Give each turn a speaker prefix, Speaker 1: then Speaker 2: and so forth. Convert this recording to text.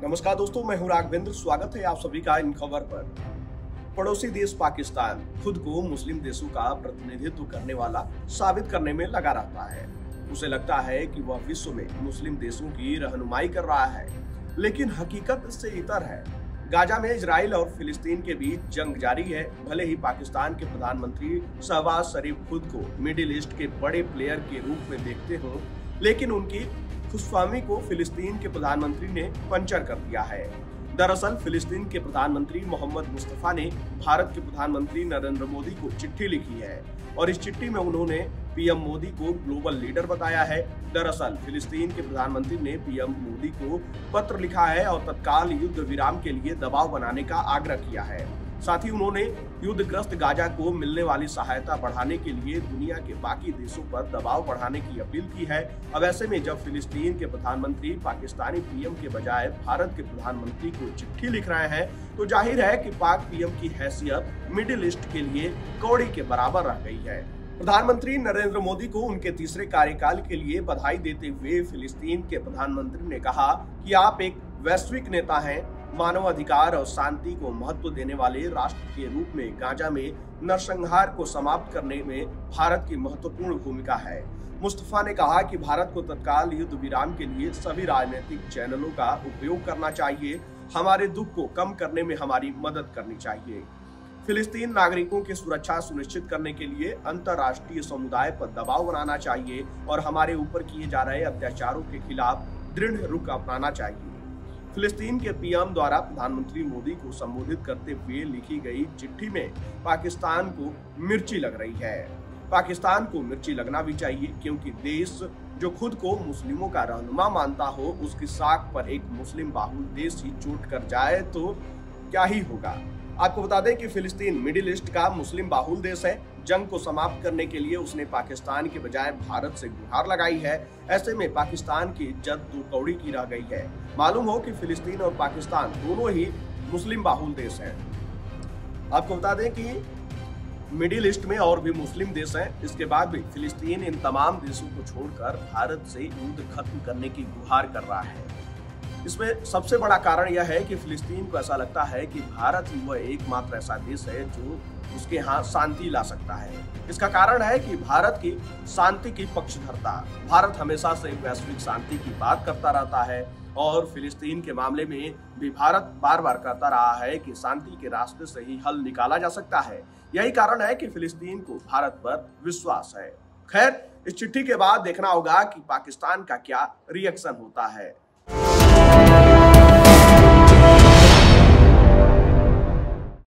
Speaker 1: नमस्कार दोस्तों, मैं हूं राघवेंद्र। स्वागत है आप सभी का इन खबर पर। पड़ोसी देश पाकिस्तान खुद को मुस्लिम देशों का प्रतिनिधित्व करने वाला साबित करने में लगा रहता है। उसे लगता है कि वह विश्व में मुस्लिम देशों की रहनुमाई कर रहा है, लेकिन हकीकत इससे इतर है। गाजा में इजराइल और फिलिस्तीन के बीच जंग जारी है। भले ही पाकिस्तान के प्रधानमंत्री शहबाज शरीफ खुद को मिडिल ईस्ट के बड़े प्लेयर के रूप में देखते हों, लेकिन उनकी खुशफहमी को फिलिस्तीन के प्रधानमंत्री ने पंचर कर दिया है। दरअसल फिलिस्तीन के प्रधानमंत्री मोहम्मद मुस्तफा ने भारत के प्रधानमंत्री नरेंद्र मोदी को चिट्ठी लिखी है और इस चिट्ठी में उन्होंने पीएम मोदी को ग्लोबल लीडर बताया है। दरअसल फिलिस्तीन के प्रधानमंत्री ने पीएम मोदी को पत्र लिखा है और तत्काल युद्ध विराम के लिए दबाव बनाने का आग्रह किया है। साथ ही उन्होंने युद्धग्रस्त गाजा को मिलने वाली सहायता बढ़ाने के लिए दुनिया के बाकी देशों पर दबाव बढ़ाने की अपील की है। अब ऐसे में जब फिलिस्तीन के प्रधानमंत्री पाकिस्तानी पीएम के बजाय भारत के प्रधानमंत्री को चिट्ठी लिख रहे हैं, तो जाहिर है कि पाक पीएम की हैसियत मिडिल ईस्ट के लिए कौड़ी के बराबर रह गई है। प्रधानमंत्री नरेंद्र मोदी को उनके तीसरे कार्यकाल के लिए बधाई देते हुए फिलिस्तीन के प्रधानमंत्री ने कहा कि आप एक वैश्विक नेता हैं। मानवाधिकार और शांति को महत्व देने वाले राष्ट्र के रूप में गाजा में नरसंहार को समाप्त करने में भारत की महत्वपूर्ण भूमिका है। मुस्तफा ने कहा कि भारत को तत्काल युद्ध विराम के लिए सभी राजनीतिक चैनलों का उपयोग करना चाहिए। हमारे दुख को कम करने में हमारी मदद करनी चाहिए। फिलिस्तीन नागरिकों की सुरक्षा सुनिश्चित करने के लिए अंतर्राष्ट्रीय समुदाय पर दबाव बनाना चाहिए और हमारे ऊपर किए जा रहे अत्याचारों के खिलाफ दृढ़ रुख अपनाना चाहिए। फिलिस्तीन के पीएम द्वारा प्रधानमंत्री मोदी को संबोधित करते हुए लिखी गई चिट्ठी में पाकिस्तान को मिर्ची लग रही है। पाकिस्तान को मिर्ची लगना भी चाहिए, क्योंकि देश जो खुद को मुस्लिमों का रहनुमा मानता हो, उसकी साख पर एक मुस्लिम बाहुल देश ही चोट कर जाए तो क्या ही होगा। आपको बता दें कि फिलिस्तीन मिडिल ईस्ट का मुस्लिम बाहुल देश है। जंग को समाप्त करने के लिए उसने पाकिस्तान के बजाय भारत से गुहार लगाई है। ऐसे में पाकिस्तान की इज्जत दो कौड़ी की रह गई है। मालूम हो कि फिलिस्तीन और पाकिस्तान दोनों ही मुस्लिम बाहुल देश हैं। आपको बता दें कि मिडिल ईस्ट में और भी मुस्लिम देश हैं। इसके बाद भी फिलिस्तीन इन तमाम देशों को छोड़कर भारत से युद्ध खत्म करने की गुहार कर रहा है। इसमें सबसे बड़ा कारण यह है कि फिलिस्तीन को ऐसा लगता है कि भारत ही वह एकमात्र ऐसा देश है जो उसके यहाँ शांति ला सकता है। इसका कारण है कि भारत की शांति की पक्षधरता। भारत हमेशा से वैश्विक शांति की बात करता रहता है और फिलिस्तीन के मामले में भी भारत बार बार कहता रहा है कि शांति के रास्ते से ही हल निकाला जा सकता है। यही कारण है कि फिलिस्तीन को भारत पर विश्वास है। खैर, इस चिट्ठी के बाद देखना होगा कि पाकिस्तान का क्या रिएक्शन होता है।